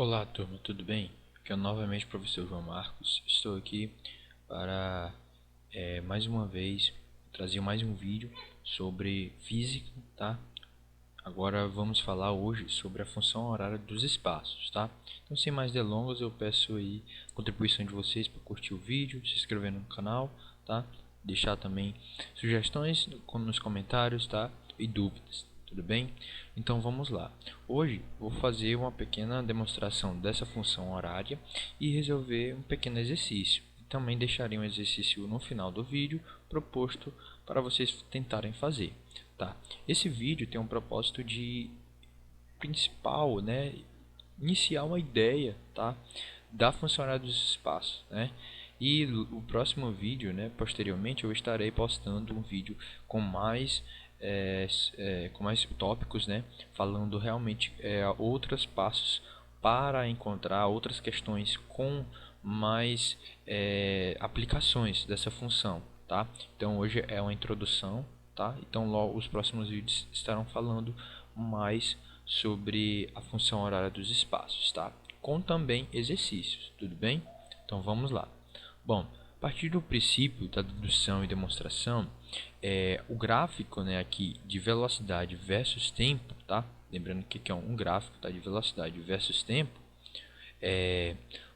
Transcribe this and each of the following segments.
Olá turma, tudo bem? Aqui é novamente o professor João Marcos. Estou aqui para mais uma vez trazer mais um vídeo sobre física, tá? Agora vamos falar hoje sobre a função horária dos espaços, tá? Então, sem mais delongas, eu peço aí a contribuição de vocês para curtir o vídeo, se inscrever no canal, tá? Deixar também sugestões nos comentários, tá? E dúvidas, tudo bem? Então vamos lá. Hoje vou fazer uma pequena demonstração dessa função horária e resolver um pequeno exercício. Também deixarei um exercício no final do vídeo proposto para vocês tentarem fazer. Tá? Esse vídeo tem um propósito de principal, né, iniciar uma ideia, tá, da funcionalidade dos espaços, né? E o próximo vídeo, né, posteriormente eu estarei postando um vídeo com mais tópicos, né, falando realmente outros passos para encontrar outras questões com mais aplicações dessa função, tá? Então hoje é uma introdução, tá? Então logo os próximos vídeos estarão falando mais sobre a função horária dos espaços, tá? Com também exercícios, tudo bem? Então vamos lá. Bom, a partir do princípio da dedução e demonstração, o gráfico, né, aqui de velocidade versus tempo, tá? Lembrando que é um gráfico, tá, de velocidade versus tempo.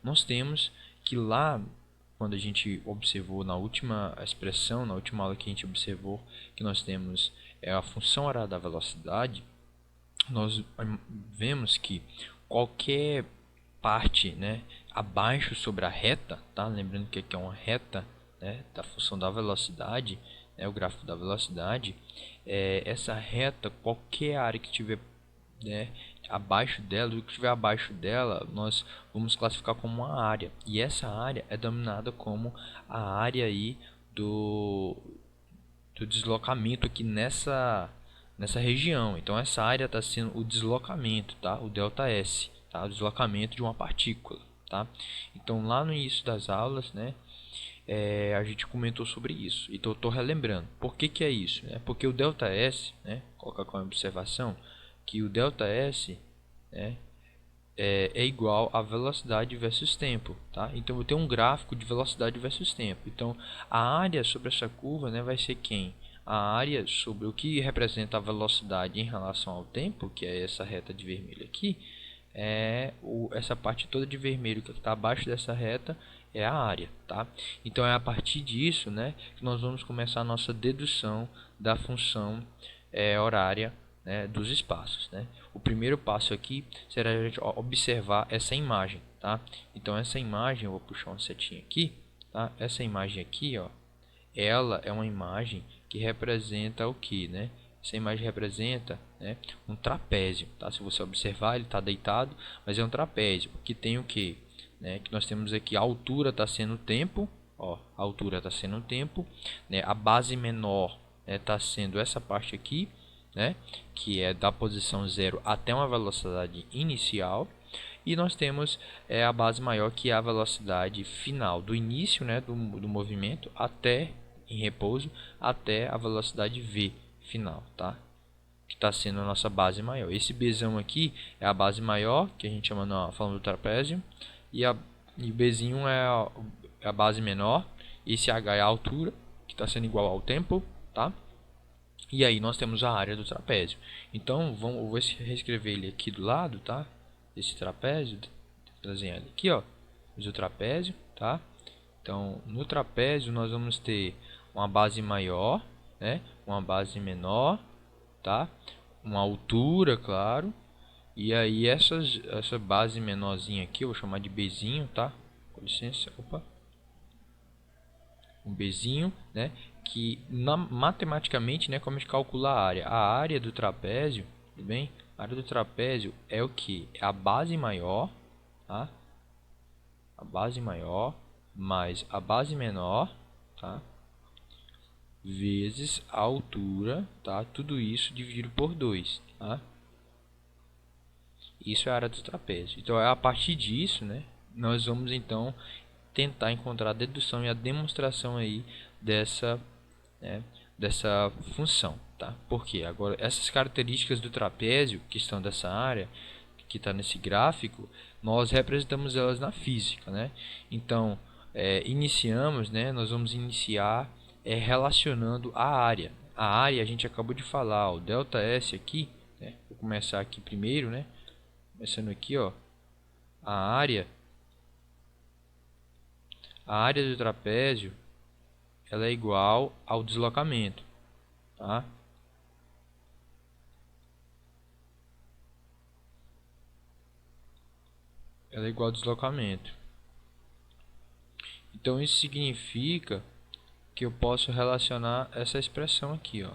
Nós temos que lá, quando a gente observou na última expressão, na última aula que a gente observou que nós temos a função horária da velocidade, nós vemos que qualquer parte, né, abaixo sobre a reta, tá? Lembrando que aqui é uma reta, né, da função da velocidade, né, o gráfico da velocidade, essa reta, qualquer área que tiver, né, abaixo dela, o que estiver abaixo dela, nós vamos classificar como uma área. E essa área é denominada como a área aí do deslocamento aqui nessa região. Então essa área está sendo o deslocamento, tá? O ΔS, tá? O deslocamento de uma partícula, tá? Então lá no início das aulas, né, a gente comentou sobre isso. Então eu estou relembrando. Por que é isso? Porque o ΔS, né, colocar como observação que o ΔS, né, é igual a velocidade versus tempo, tá? Então eu tenho um gráfico de velocidade versus tempo. Então a área sobre essa curva, né, vai ser quem? A área sobre o que representa a velocidade em relação ao tempo, que é essa reta de vermelho aqui, essa parte toda de vermelho que está abaixo dessa reta é a área, tá? Então é a partir disso, né, que nós vamos começar a nossa dedução da função horária, né, dos espaços, né? O primeiro passo aqui será a gente observar essa imagem, tá? Então essa imagem, eu vou puxar uma setinha aqui, tá? Essa imagem aqui, ó, ela é uma imagem que representa o que, né? Essa imagem representa, né, um trapézio, tá? Se você observar, ele está deitado, mas é um trapézio que tem o que, né? Que nós temos aqui a altura está sendo o tempo, ó, a altura está sendo o tempo, né? A base menor está sendo essa parte aqui, né, que é da posição 0 até uma velocidade inicial, e nós temos a base maior, que é a velocidade final do início, né, do movimento até em repouso, até a velocidade v final, tá? Que está sendo a nossa base maior. Esse Bzão aqui é a base maior, que a gente chama na forma do trapézio, e o Bzinho é a base menor. Esse H é a altura, que está sendo igual ao tempo, tá? E aí nós temos a área do trapézio. Então vou reescrever ele aqui do lado, tá? Esse trapézio, desenhar ele aqui, ó, o trapézio, tá? Então no trapézio nós vamos ter uma base maior, né? Uma base menor, tá? Uma altura, claro. E aí essa base menorzinha aqui, eu vou chamar de Bzinho, tá? Com licença, opa. Um Bzinho, né? Que matematicamente, né, como a gente calcula a área? A área do trapézio, tudo bem? A área do trapézio é o que? É a base maior, tá? A base maior mais a base menor, tá? Vezes a altura, tá? Tudo isso dividido por 2, tá? Isso é a área do trapézio. Então, a partir disso, né, nós vamos então tentar encontrar a dedução e a demonstração aí dessa, né, dessa função, tá? Porque agora essas características do trapézio que estão dessa área, que está nesse gráfico, nós representamos elas na física, né? Então, iniciamos, né? Nós vamos iniciar relacionando a área. A área a gente acabou de falar, o ΔS aqui, né? Vou começar aqui primeiro, né? Começando aqui, ó, a área do trapézio, ela é igual ao deslocamento, tá? Ela é igual ao deslocamento. Então isso significa que eu posso relacionar essa expressão aqui, ó.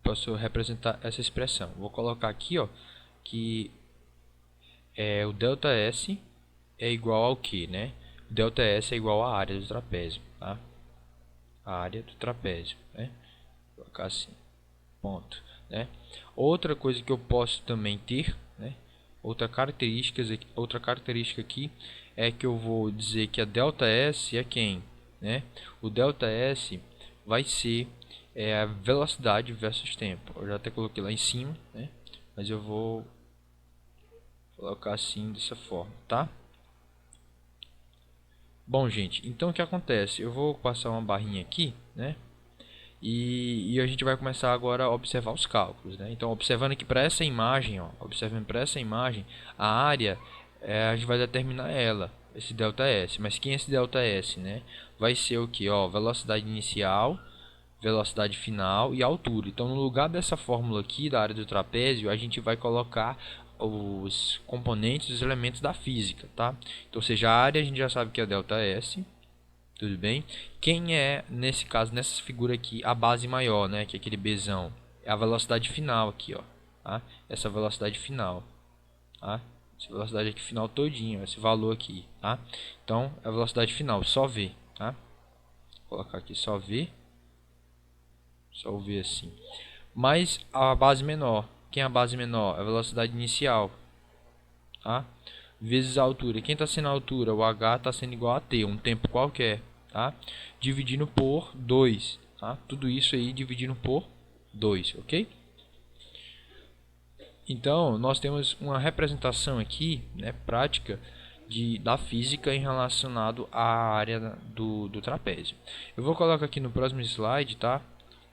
Posso representar essa expressão. Vou colocar aqui, ó, que o ΔS é igual ao que, né? O ΔS é igual à área do trapézio, tá? A área do trapézio, né? Vou colocar assim, ponto, né? Outra coisa que eu posso também ter, né? Outra característica aqui é que eu vou dizer que a ΔS é quem, né? O ΔS vai ser a velocidade versus tempo. Eu já até coloquei lá em cima, né? Mas eu vou colocar assim dessa forma, tá? Bom, gente, então o que acontece? Eu vou passar uma barrinha aqui, né? E a gente vai começar agora a observar os cálculos, né? Então, observando aqui para essa imagem, ó, observando para essa imagem, a área, a gente vai determinar ela, esse ΔS. Mas quem é esse ΔS, né? Vai ser o que? Ó, velocidade inicial, velocidade final e altura. Então, no lugar dessa fórmula aqui da área do trapézio, a gente vai colocar os componentes, os elementos da física, tá? Então, ou seja, a área a gente já sabe que é ΔS. Tudo bem? Quem é, nesse caso, nessa figura aqui, a base maior, né? Que é aquele Bzão. É a velocidade final aqui, ó. Tá? Essa velocidade final. Tá? Essa velocidade aqui final todinho, esse valor aqui, tá? Então, é a velocidade final, só V, tá? Vou colocar aqui só V. Só o V assim. Mas a base menor. Quem é a base menor? A velocidade inicial. Tá? Vezes a altura. Quem está sendo a altura? O H está sendo igual a T, um tempo qualquer, tá? Dividindo por 2, tá? Tudo isso aí dividindo por 2, ok? Então, nós temos uma representação aqui, né, prática da física em relacionado à área do trapézio. Eu vou colocar aqui no próximo slide, tá?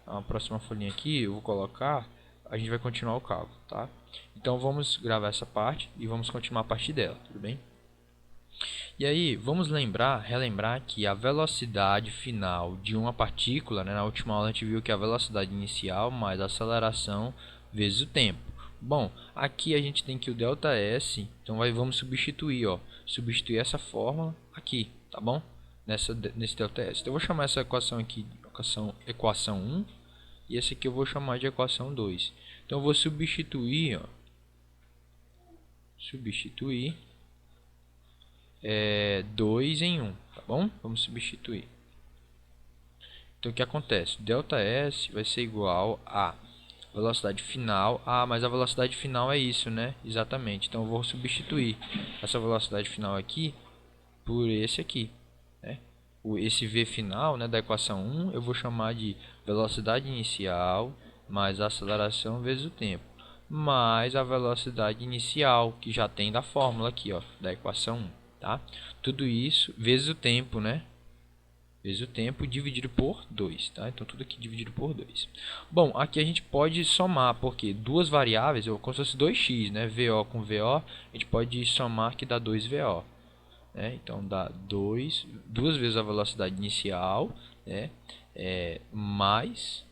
A próxima folhinha aqui, eu vou colocar, a gente vai continuar o cálculo, tá? Então vamos gravar essa parte e vamos continuar a partir dela, tudo bem? E aí, vamos relembrar que a velocidade final de uma partícula, né, na última aula a gente viu que a velocidade inicial mais a aceleração vezes o tempo. Bom, aqui a gente tem que o ΔS, então vamos substituir, ó, substituir essa fórmula aqui, tá bom? Nesse ΔS. Então eu vou chamar essa equação aqui de equação 1 e esse aqui eu vou chamar de equação 2. Então eu vou substituir, ó, substituir 2 em 1, tá bom? Vamos substituir. Então o que acontece? ΔS vai ser igual a velocidade final. Ah, mas a velocidade final é isso, né? Exatamente. Então eu vou substituir essa velocidade final aqui por esse aqui, né? Esse V final, né, da equação 1 eu vou chamar de velocidade inicial mais a aceleração vezes o tempo, mais a velocidade inicial que já tem da fórmula aqui, ó, da equação 1, tá? Tudo isso vezes o tempo, né? Vezes o tempo dividido por 2, tá? Então tudo aqui dividido por 2. Bom, aqui a gente pode somar, porque duas variáveis, como se fosse 2x, né? VO com VO, a gente pode somar que dá 2VO. Né? Então dá duas vezes a velocidade inicial, né? Mais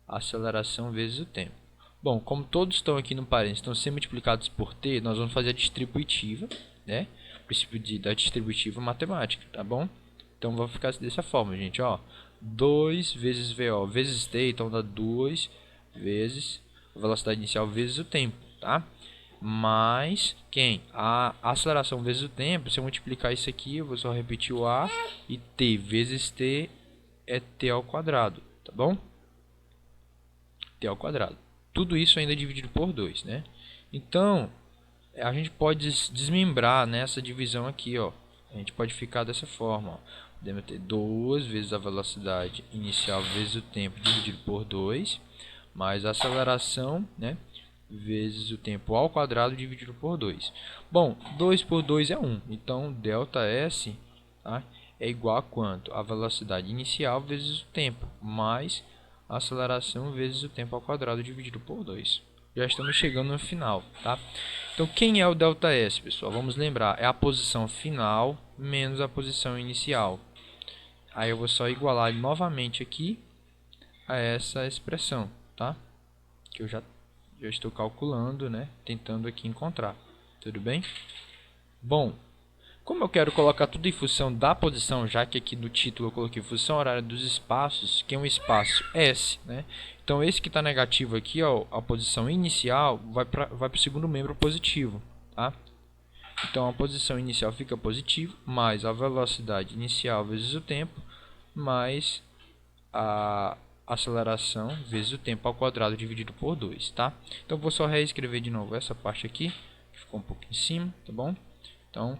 a aceleração vezes o tempo. Bom, como todos estão aqui no parênteses, estão sendo multiplicados por t, nós vamos fazer a distributiva, né? O princípio da distributiva matemática, tá bom? Então vai ficar dessa forma, gente, ó. 2 vezes VO vezes t, então dá 2 vezes a velocidade inicial vezes o tempo, tá? Mais quem? A aceleração vezes o tempo. Se eu multiplicar isso aqui, eu vou só repetir o A, e t vezes t é t ao quadrado, tá bom? T ao quadrado. Tudo isso ainda dividido por 2, né? Então, a gente pode desmembrar nessa divisão aqui, ó. A gente pode ficar dessa forma, ó. Podemos ter 2 vezes a velocidade inicial vezes o tempo dividido por 2, mais a aceleração, né? vezes o tempo ao quadrado dividido por 2. Bom, 2 por 2 é 1, então ΔS, tá, é igual a quanto? A velocidade inicial vezes o tempo, mais a aceleração vezes o tempo ao quadrado dividido por 2. Já estamos chegando no final, tá? Então, quem é o ΔS, pessoal? Vamos lembrar, é a posição final menos a posição inicial. Aí eu vou só igualar novamente aqui a essa expressão, tá? Que eu já estou calculando, né? Tentando aqui encontrar. Tudo bem? Bom, como eu quero colocar tudo em função da posição, já que aqui no título eu coloquei função horária dos espaços, que é um espaço S, né? Então esse que está negativo aqui, ó, a posição inicial, vai para o segundo membro positivo, tá? Então a posição inicial fica positiva, mais a velocidade inicial vezes o tempo, mais a aceleração vezes o tempo ao quadrado dividido por 2, tá? Então vou só reescrever de novo essa parte aqui, que ficou um pouco em cima, tá bom? Então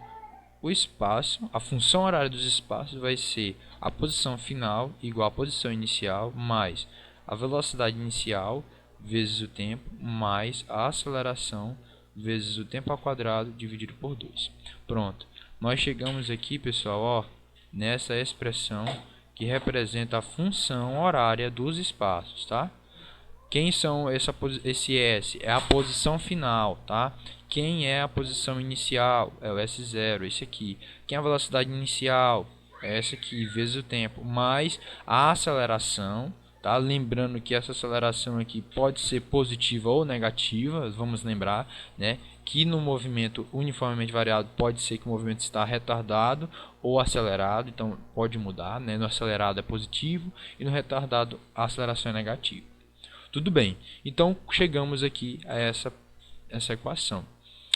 o espaço, a função horária dos espaços vai ser a posição final igual à posição inicial mais a velocidade inicial vezes o tempo mais a aceleração vezes o tempo ao quadrado dividido por 2. Pronto. Nós chegamos aqui, pessoal, ó, nessa expressão que representa a função horária dos espaços, tá? Quem são esse S? É a posição final, tá? Quem é a posição inicial? É o S0, esse aqui. Quem é a velocidade inicial? É essa aqui, vezes o tempo, mais a aceleração, tá? Lembrando que essa aceleração aqui pode ser positiva ou negativa, vamos lembrar, né? Que no movimento uniformemente variado pode ser que o movimento está retardado ou acelerado, então pode mudar, né? No acelerado é positivo e no retardado a aceleração é negativa. Tudo bem, então chegamos aqui a essa equação.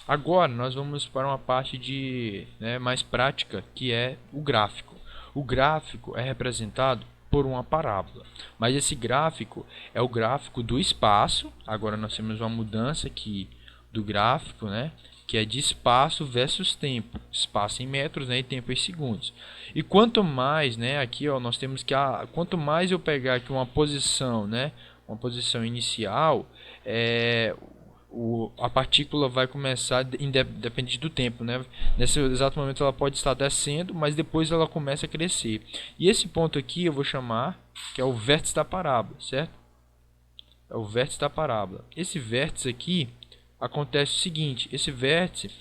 Agora nós vamos para uma parte mais prática, que é o gráfico. O gráfico é representado por uma parábola, mas esse gráfico é o gráfico do espaço. Agora nós temos uma mudança aqui do gráfico, né, que é de espaço versus tempo, espaço em metros, né, e tempo em segundos. E quanto mais, né, aqui ó, nós temos que quanto mais eu pegar aqui uma posição, né, uma posição inicial, a partícula vai começar, depende do tempo, né? Nesse exato momento ela pode estar descendo, mas depois ela começa a crescer. E esse ponto aqui eu vou chamar que é o vértice da parábola, certo? É o vértice da parábola. Esse vértice aqui acontece o seguinte: esse vértice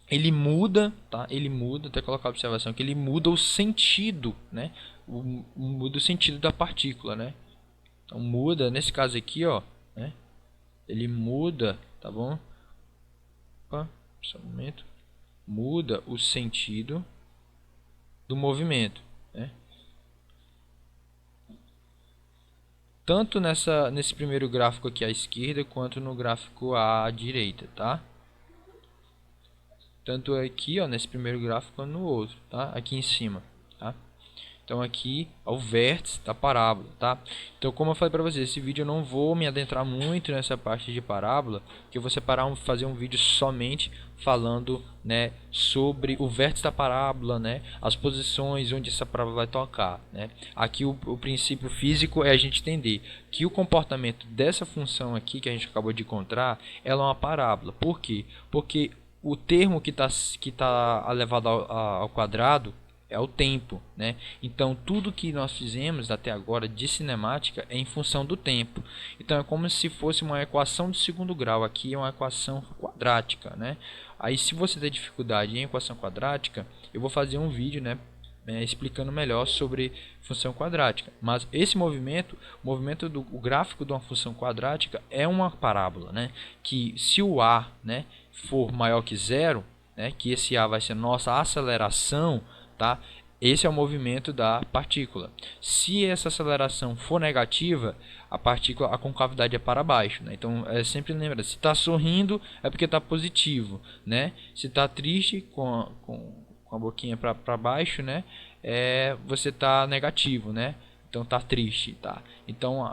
ele muda, tá? Ele muda, até colocar a observação que ele muda o sentido, né? Muda o sentido da partícula, né? Então muda, nesse caso aqui, ó, né? Ele muda, tá bom? Opa, só um momento. Muda o sentido do movimento, né? Tanto nesse primeiro gráfico aqui à esquerda, quanto no gráfico à direita, tá? Tanto aqui, ó, nesse primeiro gráfico, quanto no outro, tá? Aqui em cima, tá? Então aqui é o vértice da parábola, tá? Então, como eu falei para vocês, esse vídeo eu não vou me adentrar muito nessa parte de parábola, que eu vou fazer um vídeo somente falando, né, sobre o vértice da parábola, né, as posições onde essa parábola vai tocar, né? Aqui o princípio físico é a gente entender que o comportamento dessa função aqui que a gente acabou de encontrar, ela é uma parábola. Por quê? Porque o termo que tá elevado ao quadrado é o tempo, né? Então tudo que nós fizemos até agora de cinemática é em função do tempo. Então é como se fosse uma equação de segundo grau. Aqui é uma equação quadrática, né? Aí se você tem dificuldade em equação quadrática, eu vou fazer um vídeo, né, explicando melhor sobre função quadrática. Mas esse movimento, o gráfico de uma função quadrática é uma parábola, né? Que se o a, né, for maior que zero, né, que esse a vai ser nossa aceleração, tá? Esse é o movimento da partícula. Se essa aceleração for negativa, a concavidade é para baixo, né? Então sempre lembra, se está sorrindo é porque está positivo, né? Se está triste com a boquinha para baixo, né, você está negativo, né? Então tá triste, tá? Então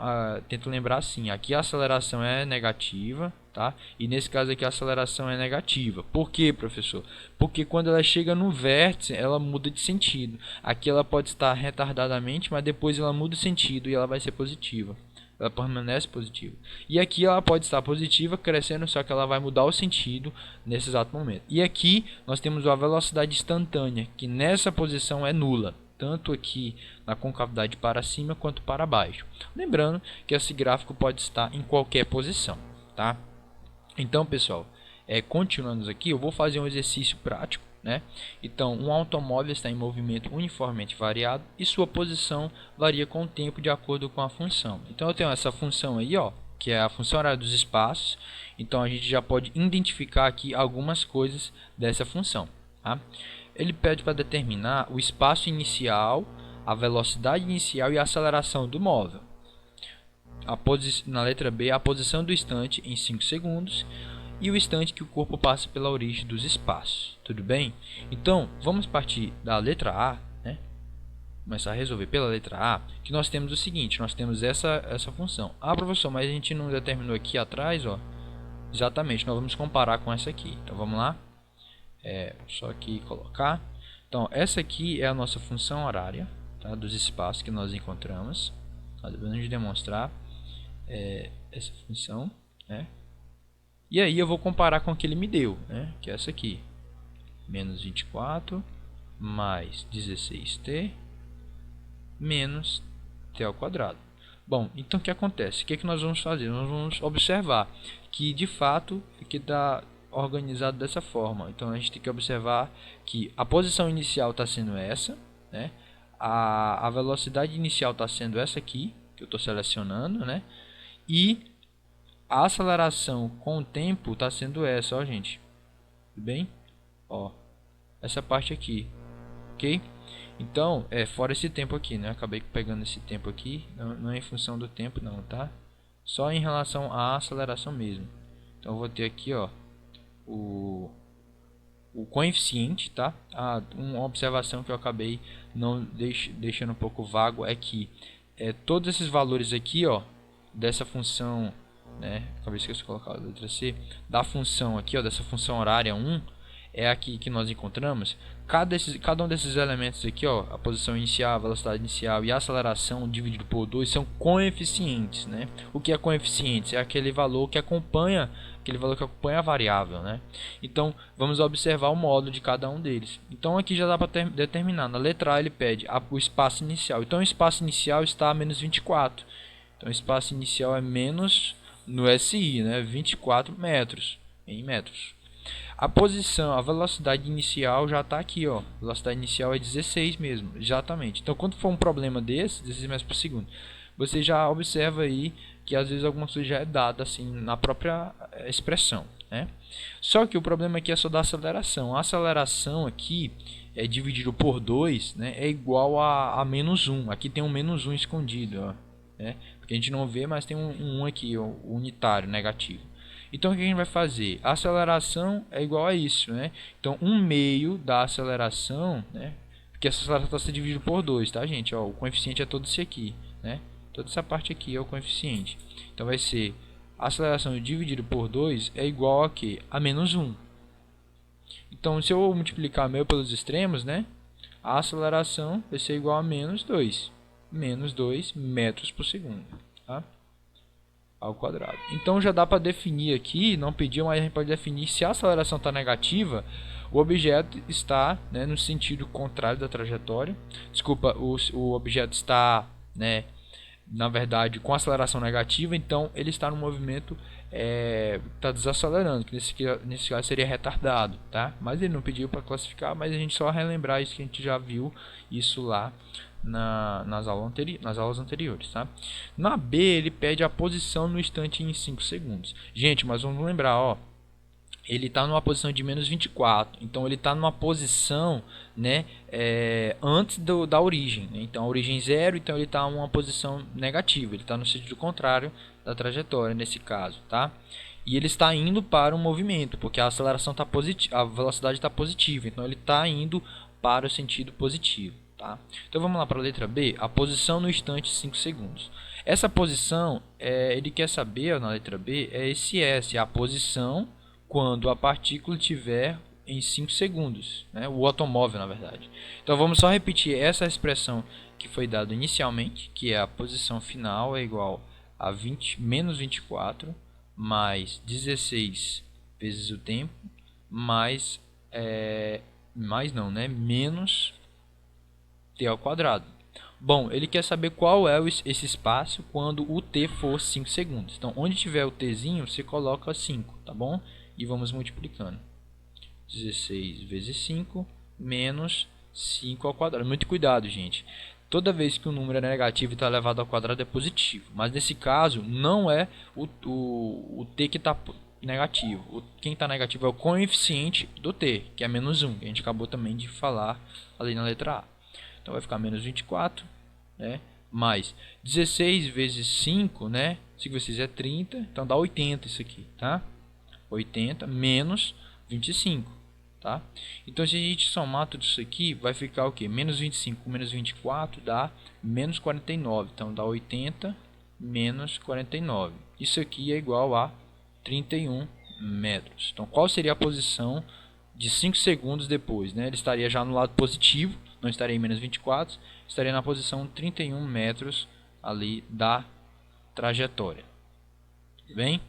tento lembrar assim, aqui a aceleração é negativa, tá? E nesse caso aqui a aceleração é negativa. Por quê, professor? Porque quando ela chega no vértice, ela muda de sentido. Aqui ela pode estar retardadamente, mas depois ela muda de sentido e ela vai ser positiva, ela permanece positiva. E aqui ela pode estar positiva, crescendo, só que ela vai mudar o sentido nesse exato momento. E aqui nós temos a velocidade instantânea, que nessa posição é nula, tanto aqui na concavidade para cima quanto para baixo. Lembrando que esse gráfico pode estar em qualquer posição, tá? Então, pessoal, continuando aqui, eu vou fazer um exercício prático, né? Então, um automóvel está em movimento uniformemente variado e sua posição varia com o tempo de acordo com a função. Então, eu tenho essa função aí, ó, que é a função horária dos espaços. Então, a gente já pode identificar aqui algumas coisas dessa função, tá? Ele pede para determinar o espaço inicial, a velocidade inicial e a aceleração do móvel. Na letra B, a posição do instante em 5 segundos e o instante que o corpo passa pela origem dos espaços. Tudo bem? Então, vamos partir da letra A, né? Começar a resolver pela letra A, que nós temos o seguinte, nós temos essa função. Ah, professor, mas a gente não determinou aqui atrás, ó. Exatamente, nós vamos comparar com essa aqui. Então, vamos lá. Só aqui colocar. Então, essa aqui é a nossa função horária, tá? Dos espaços que nós encontramos. Nós devemos demonstrar essa função, né? E aí eu vou comparar com o que ele me deu, né? Que é essa aqui, menos 24 mais 16t menos t ao quadrado. Bom, então o que acontece? O que nós vamos fazer? Nós vamos observar que de fato aqui está organizado dessa forma. Então a gente tem que observar que a posição inicial está sendo essa, né? A velocidade inicial está sendo essa aqui, que eu estou selecionando, né? E a aceleração com o tempo está sendo essa, ó, gente. Tudo bem? Ó, essa parte aqui, ok? Então, fora esse tempo aqui, né? Acabei pegando esse tempo aqui, não é em função do tempo não, tá? Só em relação à aceleração mesmo. Então, eu vou ter aqui, ó, o coeficiente, tá? Uma observação que eu acabei não deixando um pouco vago é que todos esses valores aqui, ó, dessa função, né? Acabei de colocar a letra C, da função aqui, ó, dessa função horária 1, é aqui que nós encontramos. Cada um desses elementos aqui, ó, a posição inicial, a velocidade inicial e a aceleração dividido por 2 são coeficientes, né? O que é coeficiente? É aquele valor que acompanha a variável, né? Então, vamos observar o módulo de cada um deles. Então, aqui já dá para determinar. Na letra A ele pede o espaço inicial. Então, o espaço inicial está a menos 24. Então, o espaço inicial é menos, no SI, né? 24 metros, em metros. A posição, a velocidade inicial já está aqui, ó. A velocidade inicial é 16 mesmo, exatamente. Então, quando for um problema desse, 16 metros por segundo, você já observa aí que às vezes alguma coisa já é dada assim na própria expressão, né? Só que o problema aqui é só da aceleração. A aceleração aqui é dividido por 2, né? É igual a menos 1. Aqui tem um menos 1 escondido, ó, né? Porque a gente não vê, mas tem um 1 aqui, ó, unitário, negativo. Então o que a gente vai fazer? A aceleração é igual a isso, né? Então 1/2 da aceleração, né? Porque a aceleração está sendo dividida por 2, tá, gente? Ó, o coeficiente é todo esse aqui, né? Toda essa parte aqui é o coeficiente. Então vai ser a aceleração dividido por 2 é igual a quê? A menos 1. Então se eu multiplicar meu pelos extremos, né? A aceleração vai ser igual a menos 2. Menos 2 metros por segundo, tá? Ao quadrado. Então já dá para definir aqui, não pediu, mas a gente pode definir se a aceleração está negativa, o objeto está, né, no sentido contrário da trajetória. Desculpa, o objeto está, né, na verdade, com aceleração negativa, então ele está no movimento, está desacelerando, que nesse caso seria retardado, tá? Mas ele não pediu para classificar, mas a gente só relembrar isso que a gente já viu isso lá nas aulas anteriores, tá? Na B ele pede a posição no instante em 5 segundos. Gente, mas vamos lembrar, ó, ele está numa posição de menos 24, então ele está numa posição, né, antes da origem, né? Então a origem 0, então ele está em uma posição negativa, ele está no sentido contrário da trajetória nesse caso, tá? E ele está indo para um movimento, porque a aceleração está positiva, a velocidade está positiva, então ele está indo para o sentido positivo, tá? Então vamos lá para a letra B, a posição no instante 5 segundos. Essa posição, ele quer saber, na letra B, é esse S, a posição quando a partícula estiver em 5 segundos, né? O automóvel, na verdade. Então vamos só repetir essa expressão que foi dada inicialmente, que é a posição final é igual a menos 24 mais 16 vezes o tempo mais menos t ao quadrado. Bom, ele quer saber qual é esse espaço quando o t for 5 segundos. Então, onde tiver o tzinho, você coloca 5, tá bom? E vamos multiplicando. 16 vezes 5 menos 5 ao quadrado. Muito cuidado, gente. Toda vez que o número é negativo e está elevado ao quadrado é positivo. Mas nesse caso, não é o t que está negativo. Quem está negativo é o coeficiente do t, que é menos 1, que a gente acabou também de falar ali na letra A. Então vai ficar menos 24, né? Mais 16 vezes 5, né? 5 vezes 6 é 30, então dá 80 isso aqui, tá? 80 menos 25, tá? Então se a gente somar tudo isso aqui, vai ficar o quê? Menos 25 com menos 24 dá menos 49, então dá 80 menos 49. Isso aqui é igual a 31 metros. Então qual seria a posição de 5 segundos depois, né? Ele estaria já no lado positivo, não estaria em menos 24, estaria na posição 31 metros ali da trajetória. Tudo bem?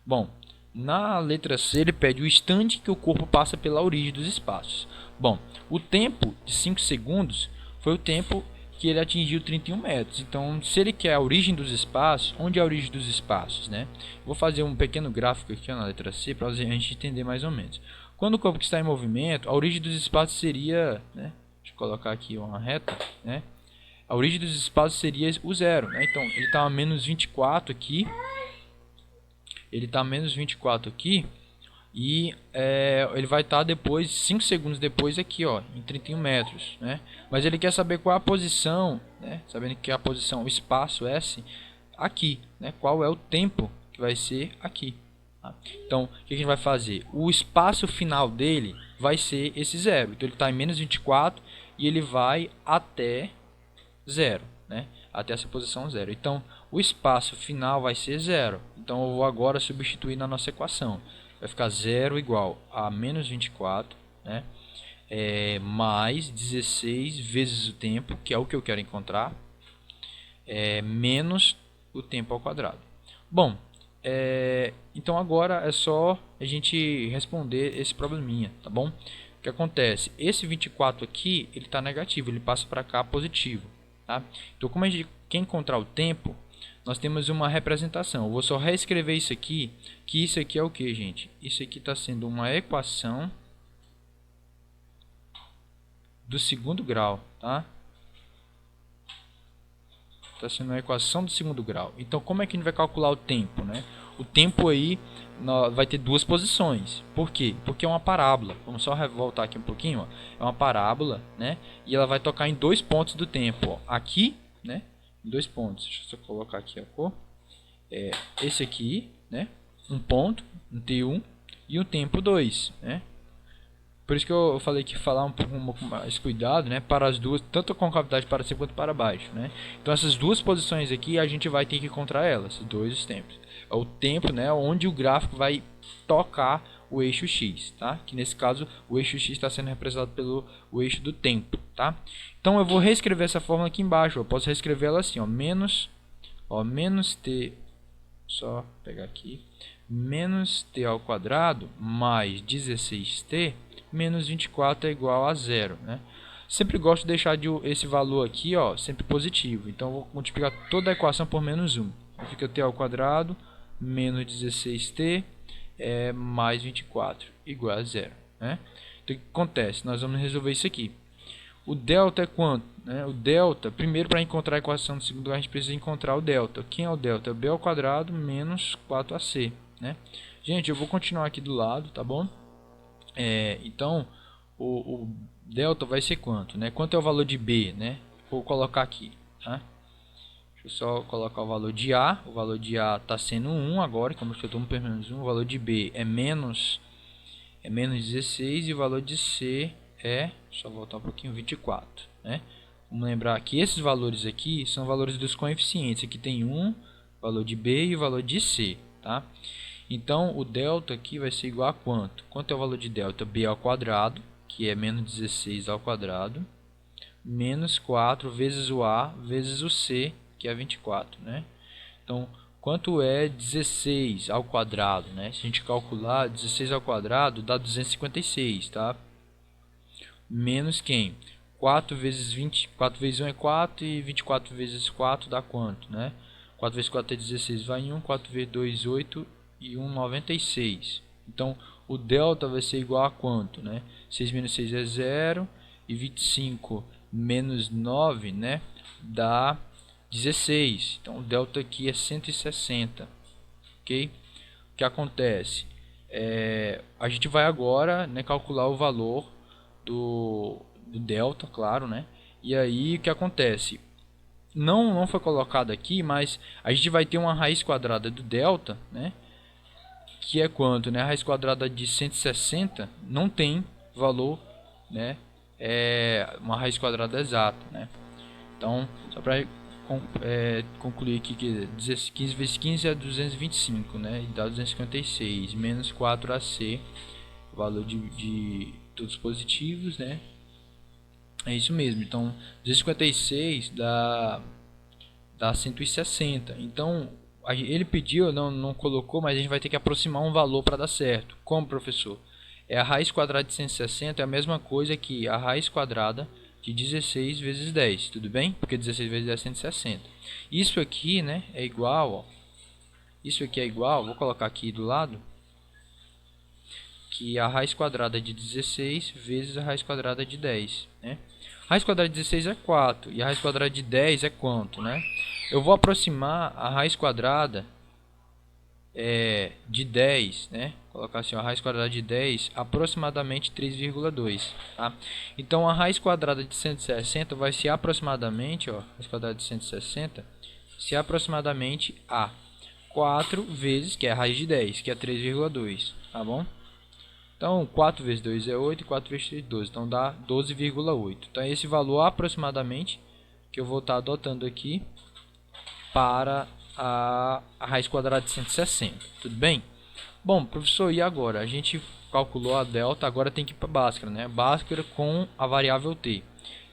Bom, na letra C ele pede o instante que o corpo passa pela origem dos espaços. Bom, o tempo de 5 segundos foi o tempo que ele atingiu 31 metros. Então, se ele quer a origem dos espaços, onde é a origem dos espaços, né? Vou fazer um pequeno gráfico aqui na letra C para a gente entender mais ou menos. Quando o corpo está em movimento, a origem dos espaços seria, né? Deixa eu colocar aqui uma reta, né? A origem dos espaços seria o zero, né? Então, ele está a menos 24 aqui. Ele está a menos 24 aqui. E ele vai estar depois, 5 segundos depois aqui, ó, em 31 metros, né? Mas ele quer saber qual é a posição, né? Sabendo que a posição, o espaço S, aqui, né? Qual é o tempo que vai ser aqui. Tá? Então, o que a gente vai fazer? O espaço final dele vai ser esse zero. Então, ele está em menos 24 e ele vai até zero, né? Até essa posição zero. Então, o espaço final vai ser zero. Então, eu vou agora substituir na nossa equação. Vai ficar zero igual a menos 24, né? Mais 16 vezes o tempo, que é o que eu quero encontrar, menos o tempo ao quadrado. Bom, então agora é só a gente responder esse probleminha, tá bom? O que acontece? Esse 24 aqui, ele está negativo, ele passa para cá positivo, tá? Então, como a gente quer encontrar o tempo, nós temos uma representação. Eu vou só reescrever isso aqui, que isso aqui é o que, gente? Isso aqui está sendo uma equação do segundo grau, tá? Está sendo uma equação do segundo grau. Então, como é que a gente vai calcular o tempo, né? O tempo aí vai ter duas posições. Por quê? Porque é uma parábola. Vamos só voltar aqui um pouquinho, ó. É uma parábola, né? E ela vai tocar em dois pontos do tempo, ó. Aqui, né? Em dois pontos. Deixa eu só colocar aqui a cor. Esse aqui, né? Um ponto, um T1 e o tempo 2, né? Por isso que eu falei que falar um pouco mais cuidado, né? Para as duas, tanto com a concavidade para cima quanto para baixo, né? Então essas duas posições aqui a gente vai ter que encontrar elas, dois tempos. É o tempo, né? Onde o gráfico vai tocar o eixo X, tá? Que nesse caso o eixo X está sendo representado pelo eixo do tempo, tá? Então eu vou reescrever essa fórmula aqui embaixo. Eu posso reescrever ela assim, ó, menos t, só pegar aqui, menos t ao quadrado mais 16t menos 24 é igual a zero, né? Sempre gosto de deixar esse valor aqui, ó, sempre positivo. Então eu vou multiplicar toda a equação por menos 1. Fica t ao quadrado menos 16t mais 24 igual a zero, né? Então o que acontece? Nós vamos resolver isso aqui. O delta é quanto? Né? O delta, primeiro para encontrar a equação do segundo grau, a gente precisa encontrar o delta. Quem é o delta? É b ao quadrado menos 4ac. Né? Gente, eu vou continuar aqui do lado, tá bom? Então, o delta vai ser quanto? Né? Quanto é o valor de b? Né? Vou colocar aqui. Tá? Deixa eu só colocar o valor de a. O valor de a está sendo 1 agora, como eu estou no menos 1. O valor de b é menos 16 e o valor de c só voltar um pouquinho, 24, né? Vamos lembrar que esses valores aqui são valores dos coeficientes. Aqui tem 1, valor de b e o valor de c, tá? Então, o delta aqui vai ser igual a quanto? Quanto é o valor de delta? b ao quadrado, que é menos 16 ao quadrado, menos 4 vezes o a vezes o c, que é 24, né? Então, quanto é 16 ao quadrado, né? Se a gente calcular 16 ao quadrado, dá 256, tá? Menos quem? 4 vezes 20, 4 vezes 1 é 4 e 24 vezes 4 dá quanto, né? 4 vezes 4 é 16, vai em 1, 4 vezes 2, 8 e 1, 96. Então, o delta vai ser igual a quanto, né? 6 menos 6 é 0 e 25 menos 9, né? Dá 16. Então, o delta aqui é 160, ok? O que acontece? A gente vai agora, né, calcular o valor do delta, claro, né? E aí o que acontece? Não foi colocado aqui, mas a gente vai ter uma raiz quadrada do delta, né? Que é quanto, né? A raiz quadrada de 160 não tem valor, né? É uma raiz quadrada exata, né? Então, só para concluir aqui que 15 vezes 15 é 225, né? E dá 256, menos 4AC, valor de todos positivos, né? É isso mesmo. Então, 256 dá 160. Então, ele pediu, não colocou, mas a gente vai ter que aproximar um valor para dar certo. Como, professor? A raiz quadrada de 160 é a mesma coisa que a raiz quadrada de 16 vezes 10, tudo bem? Porque 16 vezes 10 é 160. Isso aqui, né, é igual, ó. Isso aqui é igual, vou colocar aqui do lado, que a raiz quadrada de 16 vezes a raiz quadrada de 10, né? A raiz quadrada de 16 é 4 e a raiz quadrada de 10 é quanto, né? Eu vou aproximar a raiz quadrada de 10, né? Colocar assim, a raiz quadrada de 10 aproximadamente 3,2, tá? Então a raiz quadrada de 160 vai ser aproximadamente, ó, raiz quadrada de 160 se aproximadamente a 4 vezes, que é a raiz de 10, que é 3,2, tá bom? Então 4 vezes 2 é 8 e 4 vezes 3 é 12, então dá 12,8. Então é esse valor aproximadamente que eu vou estar adotando aqui para a raiz quadrada de 160, tudo bem? Bom, professor, e agora? A gente calculou a delta, agora tem que ir para Bhaskara, né? Bhaskara com a variável t,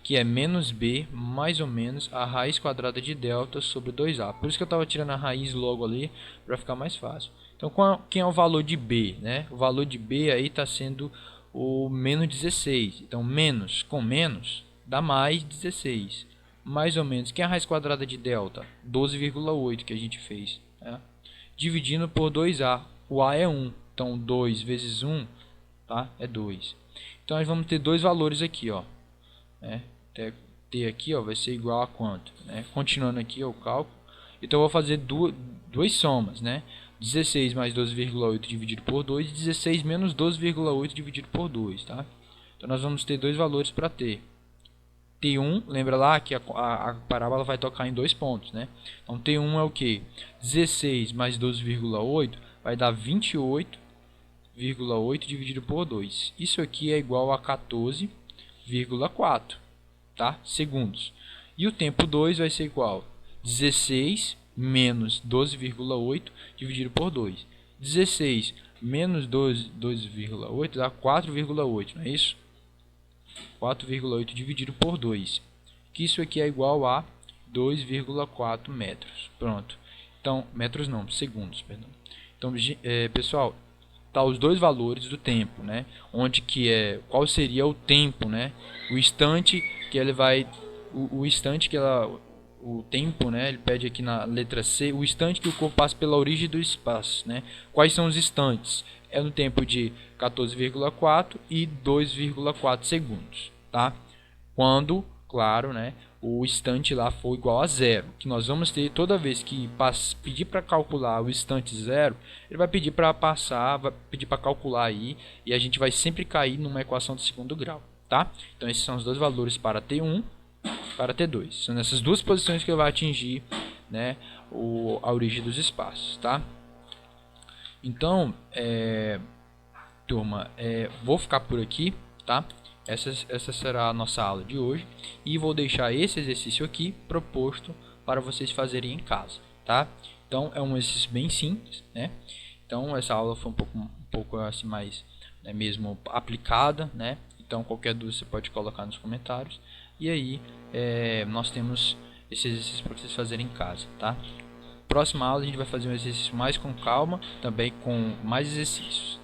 que é menos b mais ou menos a raiz quadrada de delta sobre 2a. Por isso que eu estava tirando a raiz logo ali, para ficar mais fácil. Então, quem é o valor de b, né? O valor de b aí está sendo o menos 16. Então, menos com menos dá mais 16. Mais ou menos. Quem é a raiz quadrada de delta? 12,8 que a gente fez, né? Dividindo por 2a. O a é 1. Então, 2 vezes 1, tá? É 2. Então, nós vamos ter dois valores aqui, ó. Né? T aqui, ó, vai ser igual a quanto? Né? Continuando aqui o cálculo. Então, eu vou fazer duas somas, né? 16 mais 12,8 dividido por 2 e 16 menos 12,8 dividido por 2, tá? Então, nós vamos ter dois valores para t. T1, lembra lá que a parábola vai tocar em dois pontos, né? Então, T1 é o que? 16 mais 12,8 vai dar 28,8 dividido por 2. Isso aqui é igual a 14,4, tá? Segundos. E o tempo 2 vai ser igual a 16 menos 12,8 dividido por 2. 16 menos 12,8 dá 4,8, não é isso? 4,8 dividido por 2, que isso aqui é igual a 2,4 metros. Pronto. Então, metros não, segundos, perdão. Então, pessoal, tá os dois valores do tempo, né? Onde que qual seria o tempo, né? O instante que ele vai o instante que o tempo, né? Ele pede aqui na letra C, o instante que o corpo passa pela origem do espaço, né? Quais são os instantes? É no tempo de 14,4 e 2,4 segundos, tá? Quando, claro, né, o instante lá for igual a zero, que nós vamos ter toda vez que pedir para calcular o instante zero, ele vai pedir para passar, vai pedir para calcular aí, e a gente vai sempre cair numa equação de segundo grau, tá? Então esses são os dois valores para T1 para T2. São nessas duas posições que ele vai atingir, né, a origem dos espaços, tá? Então, turma, vou ficar por aqui, tá? Essa será a nossa aula de hoje e vou deixar esse exercício aqui proposto para vocês fazerem em casa, tá? Então, é um exercício bem simples, né? Então, essa aula foi um pouco assim mais, né, mesmo aplicada, né? Então, qualquer dúvida você pode colocar nos comentários e aí nós temos esse exercício para vocês fazerem em casa, tá? próxima aula a gente vai fazer um exercício mais com calma, também com mais exercícios.